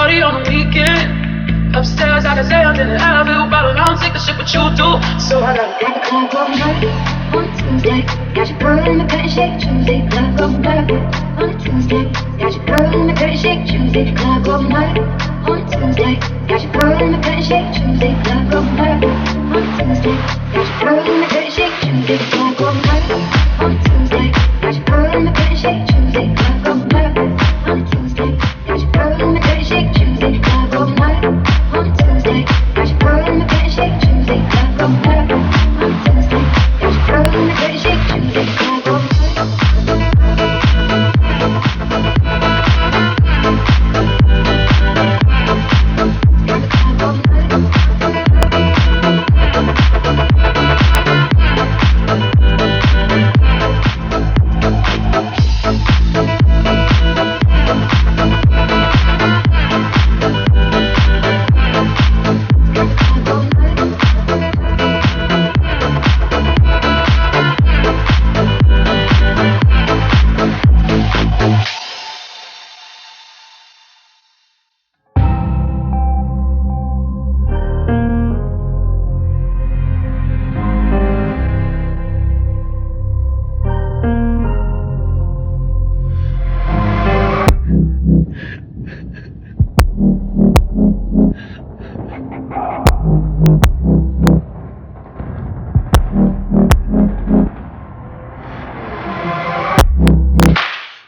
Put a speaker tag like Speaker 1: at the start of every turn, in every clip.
Speaker 1: party on the weekend. Upstairs, I can say I'm in the Advil bottle. I don't take the shit what you do. So I gotta
Speaker 2: got the club going dirty on a Tuesday. Got your girl in the cut and shake Tuesday. Club going dirty on a Tuesday. Got your girl in the cut and shake Tuesday. Club going dirty on a Tuesday. Got your girl in the cut and shake Tuesday. Club going dirty on a Tuesday. Got your girl in the cut and shake Tuesday. Club going dirty on a Tuesday. Got your girl in the cut and shake Tuesday. Club going dirty on a Tuesday. Got your girl in the cut and shake Tuesday. Club going dirty on a Tuesday. Got your girl in the cut and shake Tuesday. Club going dirty on a Tuesday. Got your girl in the cut and shake Tuesday. Club going dirty.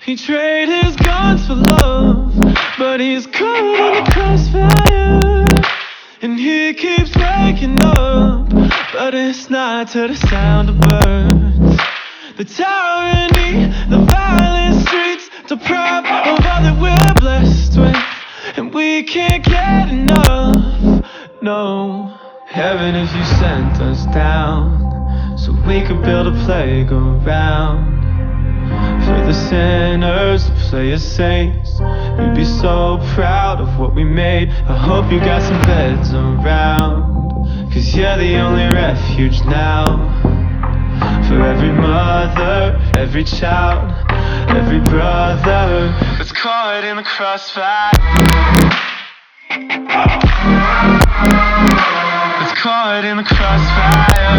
Speaker 3: He traded his guns for love, but he's caught in the crossfire. And he keeps waking up, but it's not to the sound of birds. The tyranny, the violent streets, deprived of all that we're blessed with. And we can't get enough, no. Heaven, if you sent us down, so we could build a playground for the sinners to play as saints. You'd be so proud of what we made. I hope you got some beds around, 'cause you're the only refuge now. For every mother, every child, every brother that's caught in the crossfire, that's caught in the crossfire.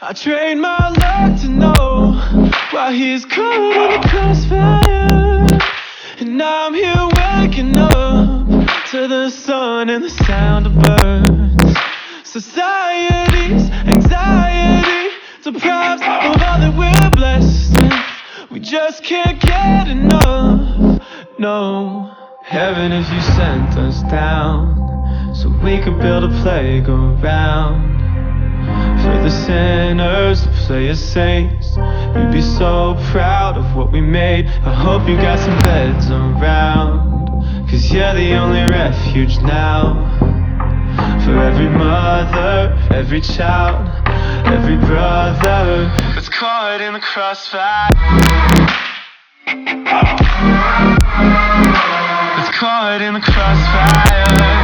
Speaker 3: I trade my luck to know why he's caught in the crossfire. And I'm here waking up to the sun and the sound of birds. Society's anxiety deprives of all that we're blessed with. We just can't get enough, no. Heaven, if you sent us down, so we could build a playground for the sinners to play as saints. You'd be so proud of what we made. I hope you got some beds around, 'cause you're the only refuge now. For every mother, every child, every brother that's caught in the crossfire, that's caught in the crossfire.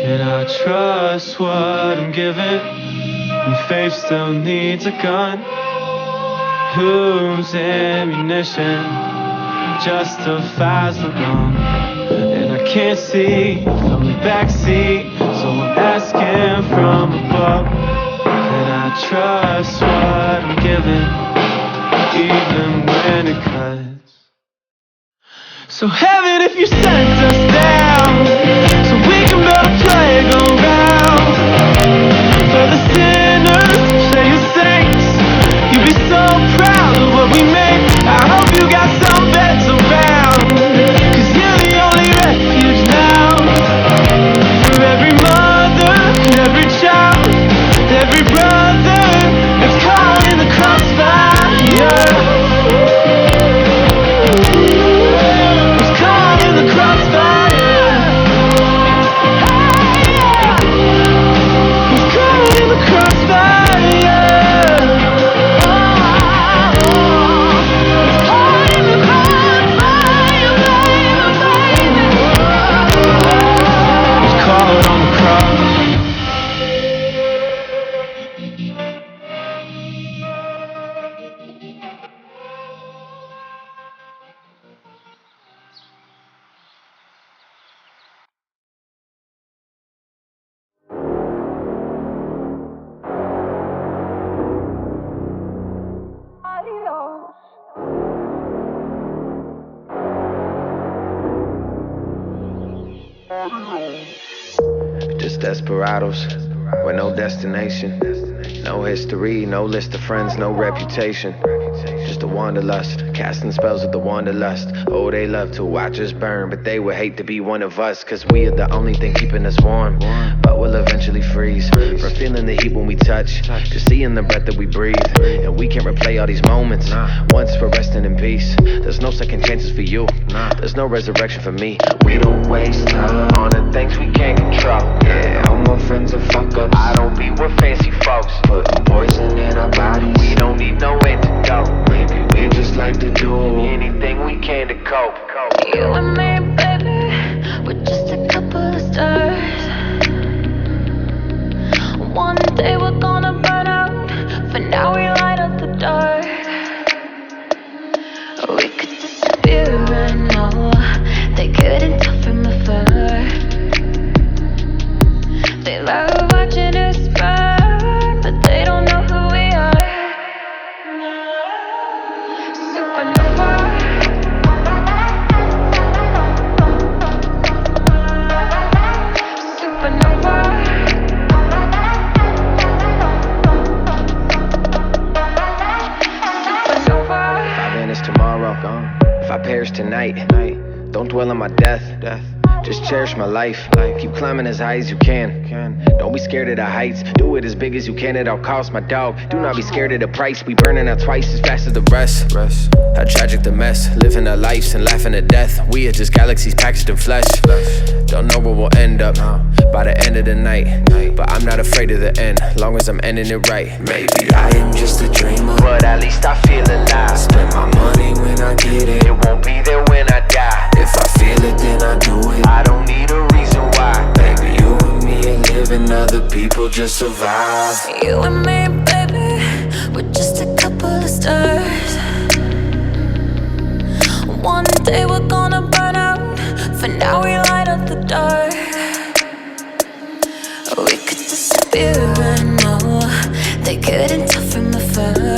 Speaker 3: Can I trust what I'm given when faith still needs a gun? Whose ammunition justifies the wrong? And I can't see from the backseat, so I'm asking from above. Can I trust what I'm given, even when it cuts? So heaven, if you sent us down, so we can build a playground for the sinners to play as saints. You'd be so proud of what we made. I hope you got some beds around, 'cause you're the only refuge now. For every
Speaker 4: Desperados with no destination, no history, no list of friends, no reputation. Just a wanderlust, casting spells with the wanderlust. Oh, they love to watch us burn, but they would hate to be one of us, cause we are the only thing keeping us warm. But we'll eventually freeze from feeling the heat when we touch, to seeing the breath that we breathe. And we can't replay all these moments once for resting in peace. There's no second chances for you, there's no resurrection for me. We don't waste time on the things we can't control. Yeah, all my friends are fuck ups. I don't be with fancy folks, putting poison in our bodies. We don't need no antidote. Maybe we just like to do anything we can to cope.
Speaker 2: You and me, baby, we're just a couple of stars. One day we're gonna burn out, for now we light up the dark. We could disappear right now, they couldn't tell from afar. They love watching us burn, but they don't know who we are. Supernova.
Speaker 4: If I perish tonight, don't dwell on my death. Just cherish my life. Keep climbing as high as you can. Don't be scared of the heights. Do it as big as you can at all costs, my dog. Do not be scared of the price. We burning out twice as fast as the rest. How tragic the mess. Living our lives and laughing at death. We are just galaxies packaged in flesh. Don't know where we'll end up by the end of the night. But I'm not afraid of the end, long as I'm ending it right. Maybe I am just a dreamer, but at least I feel alive. Spend my money when I get it, it won't be there when I die. If I feel it, then I do it. I don't need a reason why. Baby, you and me ain't living, other people just survive.
Speaker 2: You and me, baby, we're just a couple of stars. One day we're gonna burn out, for now we light up the dark. We could disappear right now, they couldn't tell from afar.